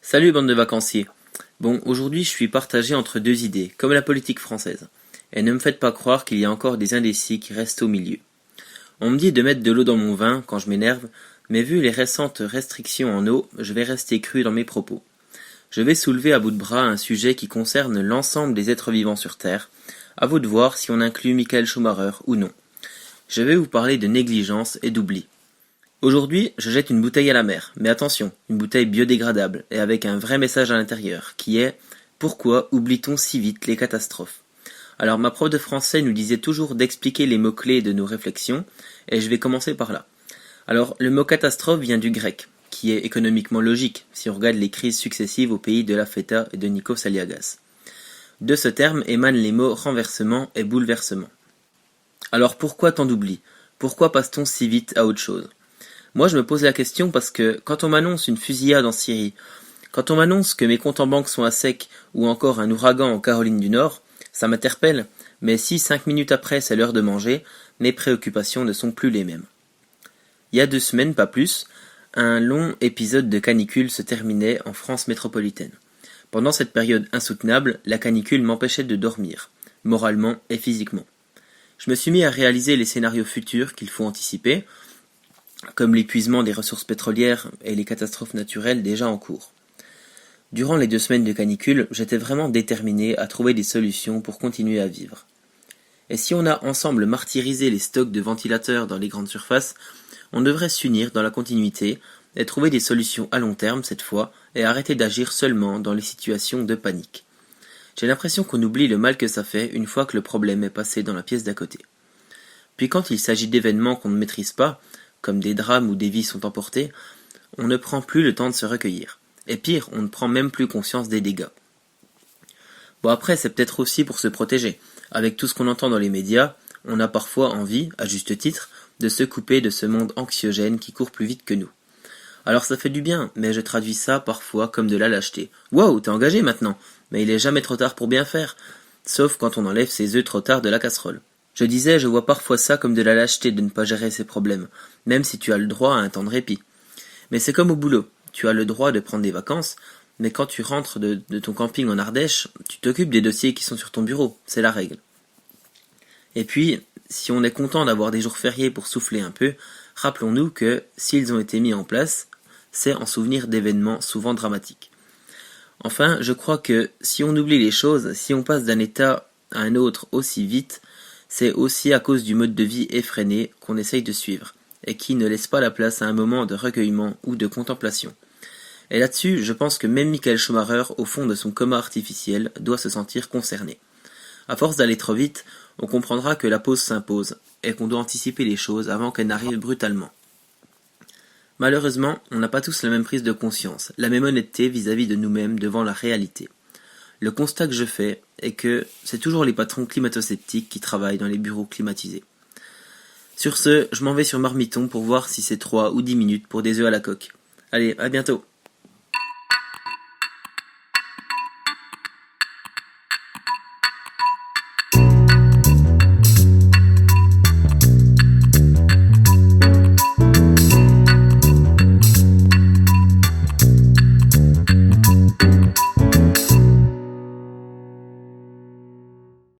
Salut bande de vacanciers. Bon, aujourd'hui je suis partagé entre deux idées, comme la politique française. Et ne me faites pas croire qu'il y a encore des indécis qui restent au milieu. On me dit de mettre de l'eau dans mon vin quand je m'énerve, mais vu les récentes restrictions en eau, je vais rester cru dans mes propos. Je vais soulever à bout de bras un sujet qui concerne l'ensemble des êtres vivants sur Terre. À vous de voir si on inclut Michael Schumacher ou non. Je vais vous parler de négligence et d'oubli. Aujourd'hui, je jette une bouteille à la mer, mais attention, une bouteille biodégradable et avec un vrai message à l'intérieur, qui est « Pourquoi oublie-t-on si vite les catastrophes ?» Alors ma prof de français nous disait toujours d'expliquer les mots-clés de nos réflexions, et je vais commencer par là. Alors le mot catastrophe vient du grec, qui est économiquement logique, si on regarde les crises successives au pays de la Feta et de Nikos Aliagas. De ce terme émanent les mots renversement et bouleversement. Alors pourquoi tant d'oubli? Pourquoi passe-t-on si vite à autre chose? Moi, je me pose la question parce que quand on m'annonce une fusillade en Syrie, quand on m'annonce que mes comptes en banque sont à sec ou encore un ouragan en Caroline du Nord, ça m'interpelle, mais si 5 minutes après c'est l'heure de manger, mes préoccupations ne sont plus les mêmes. Il y a 2 semaines, pas plus, un long épisode de canicule se terminait en France métropolitaine. Pendant cette période insoutenable, la canicule m'empêchait de dormir, moralement et physiquement. Je me suis mis à réaliser les scénarios futurs qu'il faut anticiper, comme l'épuisement des ressources pétrolières et les catastrophes naturelles déjà en cours. Durant les 2 semaines de canicule, j'étais vraiment déterminé à trouver des solutions pour continuer à vivre. Et si on a ensemble martyrisé les stocks de ventilateurs dans les grandes surfaces, on devrait s'unir dans la continuité et trouver des solutions à long terme cette fois et arrêter d'agir seulement dans les situations de panique. J'ai l'impression qu'on oublie le mal que ça fait une fois que le problème est passé dans la pièce d'à côté. Puis quand il s'agit d'événements qu'on ne maîtrise pas, comme des drames où des vies sont emportées, on ne prend plus le temps de se recueillir. Et pire, on ne prend même plus conscience des dégâts. Bon après, c'est peut-être aussi pour se protéger. Avec tout ce qu'on entend dans les médias, on a parfois envie, à juste titre, de se couper de ce monde anxiogène qui court plus vite que nous. Alors ça fait du bien, mais je traduis ça parfois comme de la lâcheté. Waouh, t'es engagé maintenant, mais il est jamais trop tard pour bien faire, sauf quand on enlève ses œufs trop tard de la casserole. Je vois parfois ça comme de la lâcheté de ne pas gérer ses problèmes, même si tu as le droit à un temps de répit. Mais c'est comme au boulot, tu as le droit de prendre des vacances, mais quand tu rentres de ton camping en Ardèche, tu t'occupes des dossiers qui sont sur ton bureau, c'est la règle. Et puis, si on est content d'avoir des jours fériés pour souffler un peu, rappelons-nous que, s'ils ont été mis en place, c'est en souvenir d'événements souvent dramatiques. Enfin, je crois que si on oublie les choses, si on passe d'un état à un autre aussi vite, c'est aussi à cause du mode de vie effréné qu'on essaye de suivre, et qui ne laisse pas la place à un moment de recueillement ou de contemplation. Et là-dessus, je pense que même Michael Schumacher, au fond de son coma artificiel, doit se sentir concerné. À force d'aller trop vite, on comprendra que la pause s'impose, et qu'on doit anticiper les choses avant qu'elles n'arrivent brutalement. Malheureusement, on n'a pas tous la même prise de conscience, la même honnêteté vis-à-vis de nous-mêmes devant la réalité. Le constat que je fais est que c'est toujours les patrons climato-sceptiques qui travaillent dans les bureaux climatisés. Sur ce, je m'en vais sur Marmiton pour voir si c'est 3 ou 10 minutes pour des œufs à la coque. Allez, à bientôt!